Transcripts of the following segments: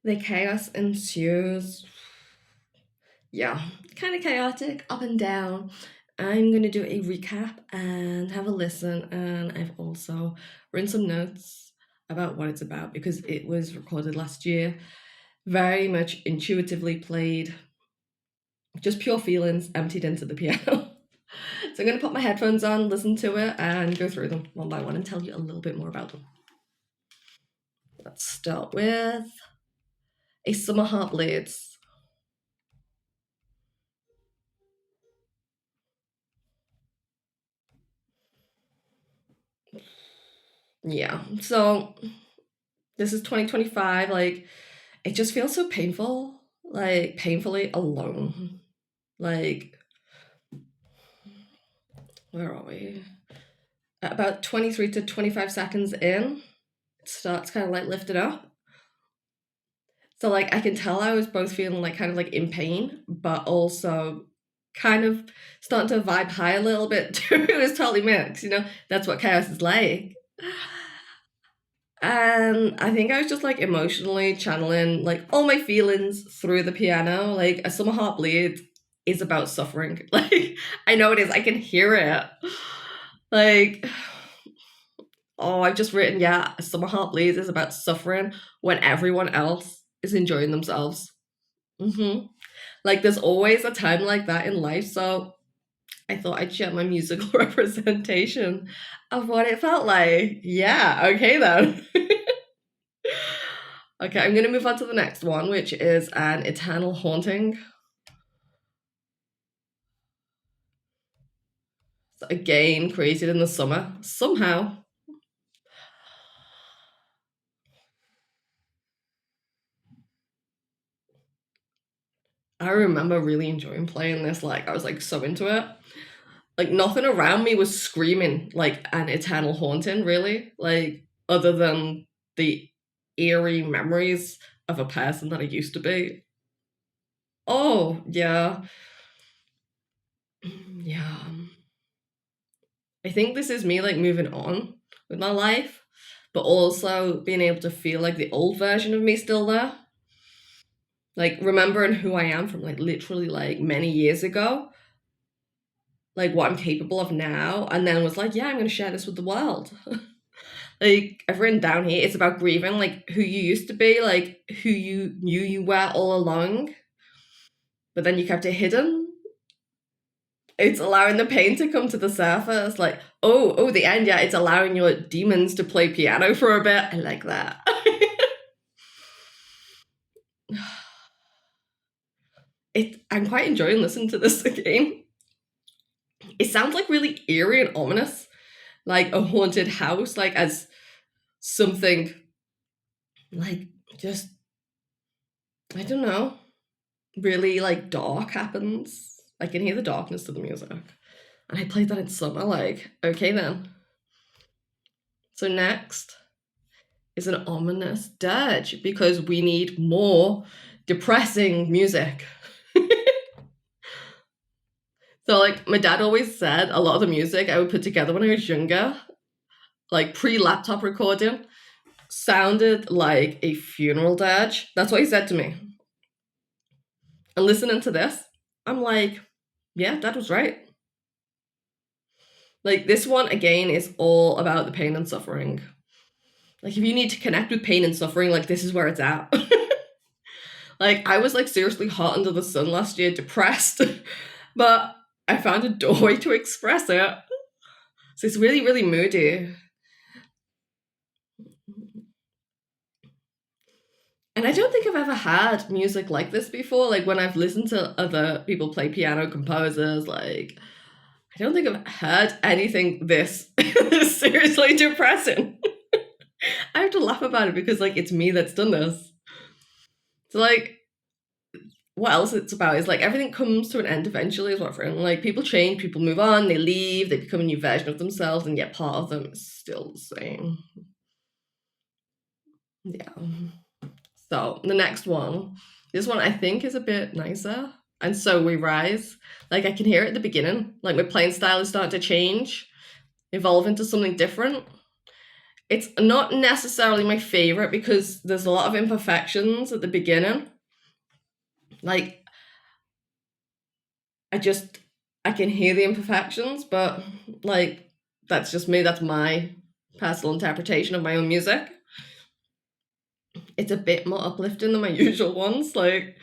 The chaos ensues. Yeah, kind of chaotic, up and down. I'm going to do a recap and have a listen, and I've also written some notes about what it's about because it was recorded last year. Very much intuitively played, just pure feelings emptied into the piano. So I'm going to put my headphones on, listen to it, and go through them one by one and tell you a little bit more about them. Let's start with A Summer Heart Bleeds. Yeah, so this is 2025. Like, it just feels so painful, like, painfully alone. Like, where are we? At about 23 to 25 seconds in, it starts kind of like lifting up. So, like, I can tell I was both feeling like kind of like in pain, but also kind of starting to vibe high a little bit too. It was totally mixed, you know? That's what chaos is like. And I think I was just like emotionally channeling like all my feelings through the piano. Like A Summer Heart Bleed is about suffering. Like I know it is. I can hear it. Like oh, I've just written, yeah, A Summer Heart Bleeds is about suffering when everyone else is enjoying themselves. hmm Like there's always a time like that in life. So I thought I'd share my musical representation of what it felt like. Yeah, okay then. Okay, I'm going to move on to the next one, which is An Eternal Haunting. So again, created in the summer, somehow. I remember really enjoying playing this. Like, I was like so into it. Like, nothing around me was screaming like An Eternal Haunting, really. Like, other than the eerie memories of a person that I used to be. Oh, yeah. Yeah. I think this is me like moving on with my life, but also being able to feel like the old version of me still there. Like remembering who I am from like literally like many years ago, like what I'm capable of now, and then was like, yeah, I'm gonna share this with the world. Like I've written down here, it's about grieving like who you used to be, like who you knew you were all along, but then you kept it hidden. It's allowing the pain to come to the surface. Like, oh, the end. Yeah, it's allowing your demons to play piano for a bit. I like that. I'm quite enjoying listening to this again. It sounds like really eerie and ominous, like a haunted house, like as something like just I don't know, really like dark happens. I can hear the darkness to the music. And I played that in summer, like, okay then. So next is an ominous dirge because we need more depressing music. So like my dad always said a lot of the music I would put together when I was younger, like pre-laptop recording, sounded like a funeral dirge. That's what he said to me. And listening to this, I'm like, yeah, that was right. Like this one again is all about the pain and suffering. Like if you need to connect with pain and suffering, like this is where it's at. Like I was like seriously hot under the sun last year, depressed, but I found a doorway to express it. So it's really, really moody. And I don't think I've ever had music like this before. Like when I've listened to other people play piano, composers, like I don't think I've heard anything this seriously depressing. I have to laugh about it because like it's me that's done this. So like what else it's about is like everything comes to an end eventually is what I've written. Like people change, people move on, they leave, they become a new version of themselves, and yet part of them is still the same. Yeah. So the next one, this one I think is a bit nicer. And so we rise. Like I can hear it at the beginning. Like my playing style is starting to change, evolve into something different. It's not necessarily my favorite because there's a lot of imperfections at the beginning. Like I just I can hear the imperfections, but like that's just me. That's my personal interpretation of my own music. It's a bit more uplifting than my usual ones. Like,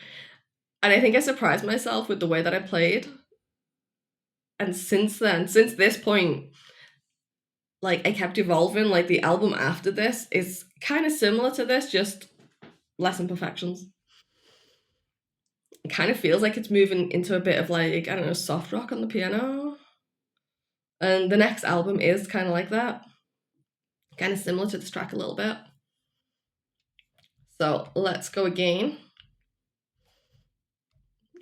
and I think I surprised myself with the way that I played. And since then, since this point, like I kept evolving. Like the album after this is kind of similar to this, just less imperfections. It kind of feels like it's moving into a bit of like, I don't know, soft rock on the piano. And the next album is kind of like that, kind of similar to this track a little bit. So let's go again.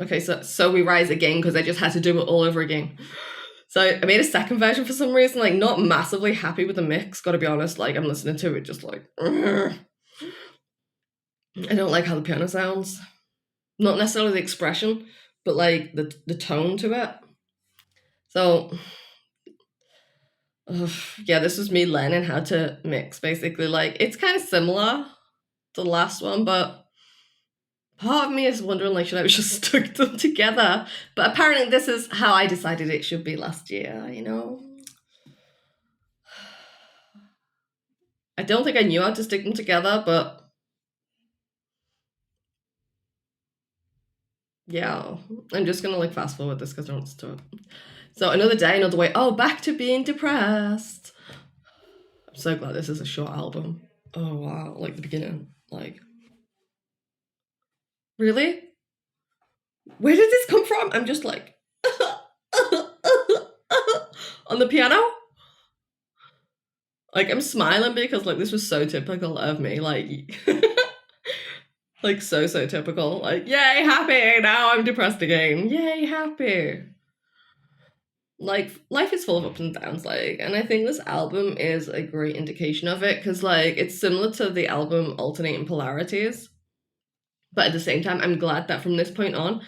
Okay, so we rise again because I just had to do it all over again. So I made a second version for some reason, like not massively happy with the mix, gotta be honest. Like I'm listening to it just like I don't like how the piano sounds. Not necessarily the expression, but like the tone to it. So yeah, this was me learning how to mix basically. Like it's kind of similar to the last one, but part of me is wondering like should I have just stuck them together? But apparently this is how I decided it should be last year, you know? I don't think I knew how to stick them together, but yeah, I'm just gonna like fast forward this because I don't want to. So another day, another way. Oh, back to being depressed. I'm so glad this is a short album. Oh wow, like the beginning. Like, really? Where did this come from? I'm just like on the piano. Like I'm smiling because like this was so typical of me. Like like so typical. Like, yay, happy. Now I'm depressed again. Yay, happy. Like life is full of ups and downs, like, and I think this album is a great indication of it because like it's similar to the album Alternating Polarities, but at the same time I'm glad that from this point on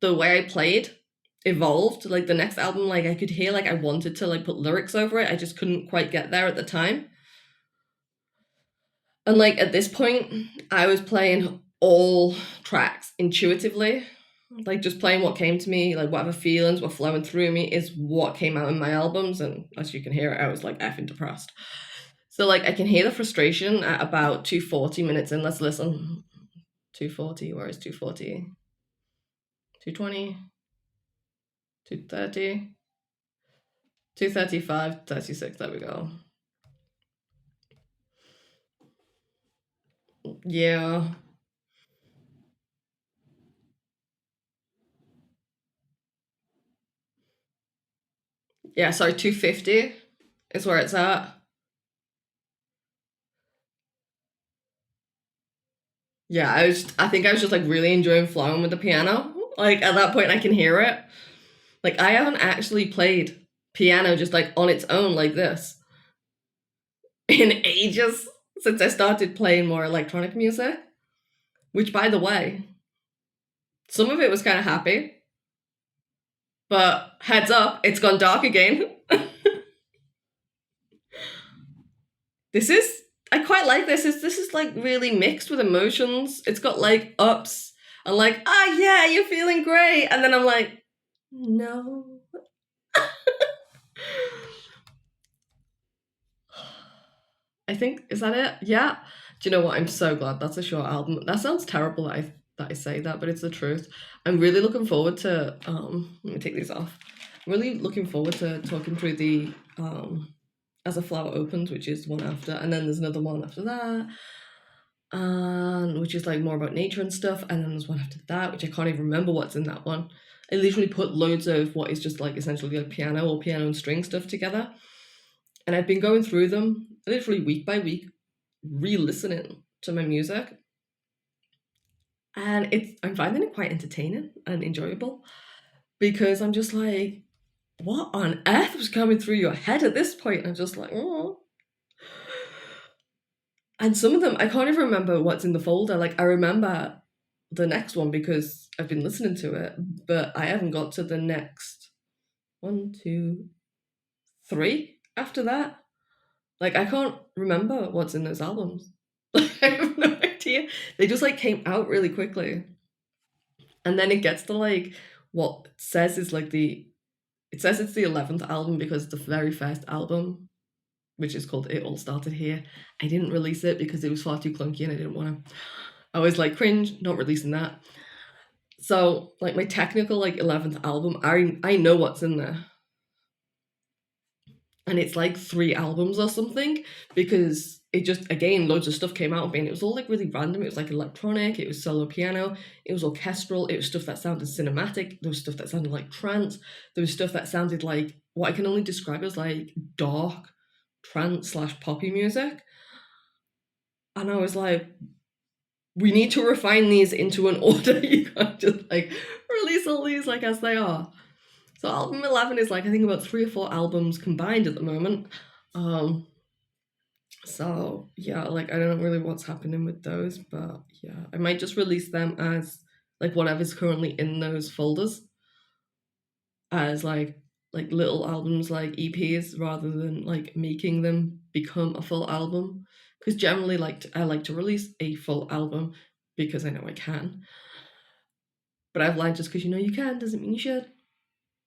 the way I played evolved. Like the next album, like I could hear like I wanted to like put lyrics over it, I just couldn't quite get there at the time. And like at this point I was playing all tracks intuitively, like just playing what came to me, like whatever feelings were flowing through me is what came out in my albums. And as you can hear, I was like effing depressed. So like I can hear the frustration at about 240 minutes in. Let's listen. 240, where is 240? 220, 230, 235, 36. There we go. Yeah. Yeah, sorry, 250 is where it's at. Yeah, I think I was just like really enjoying flowing with the piano. Like at that point I can hear it. Like I haven't actually played piano just like on its own like this in ages, since I started playing more electronic music, which by the way, some of it was kind of happy, but heads up, it's gone dark again. This is I quite like this. This is like really mixed with emotions. It's got like ups and like, ah yeah, you're feeling great. And then I'm like, no. I think is that it? Yeah. Do you know what? I'm so glad that's a short album. That sounds terrible that I say that, but it's the truth. I'm really looking forward to let me take these off. I'm really looking forward to talking through the As a Flower Opens, which is one after, and then there's another one after that. Which is like more about nature and stuff, and then there's one after that, which I can't even remember what's in that one. I literally put loads of what is just like essentially like piano or piano and string stuff together. And I've been going through them literally week by week, re-listening to my music. And I'm finding it quite entertaining and enjoyable because I'm just like, what on earth was coming through your head at this point? And I'm just like, oh. And some of them, I can't even remember what's in the folder. Like, I remember the next one because I've been listening to it, but I haven't got to the next one, two, three after that. Like I can't remember what's in those albums. I have no idea. They just like came out really quickly. And then it gets to like what says is like the it says it's the 11th album because the very first album, which is called It All Started Here, I didn't release it because it was far too clunky and I didn't want to. I was like cringe, not releasing that. So like my technical like 11th album, I know what's in there. And it's like 3 albums or something because it just again loads of stuff came out and it was all like really random. It was like electronic, it was solo piano, it was orchestral, it was stuff that sounded cinematic, there was stuff that sounded like trance, there was stuff that sounded like what I can only describe as like dark trance slash poppy music. And I was like, we need to refine these into an order. You can't just like release all these like as they are. So album 11 is like I think about 3 or 4 albums combined at the moment. Um, so yeah, like I don't know really what's happening with those, but yeah, I might just release them as like whatever's currently in those folders as like little albums like EPs rather than like making them become a full album. Because generally like I like to release a full album because I know I can. But I've learned just because you know you can doesn't mean you should.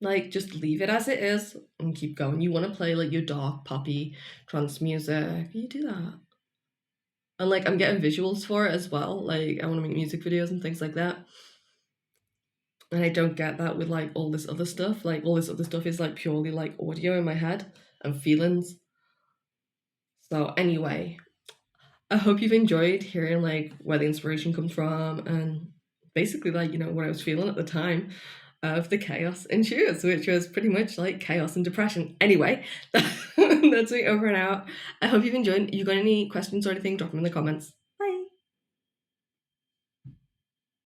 Like, just leave it as it is and keep going. You want to play like your dark, poppy, trance music, you do that. And like, I'm getting visuals for it as well. Like, I want to make music videos and things like that. And I don't get that with like all this other stuff. Like, all this other stuff is like purely like audio in my head and feelings. So, anyway, I hope you've enjoyed hearing like where the inspiration comes from and basically like, you know, what I was feeling at the time of the chaos ensues, which was pretty much like chaos and depression. Anyway, that's me over and out. I hope you've enjoyed. You got any questions or anything? Drop them in the comments.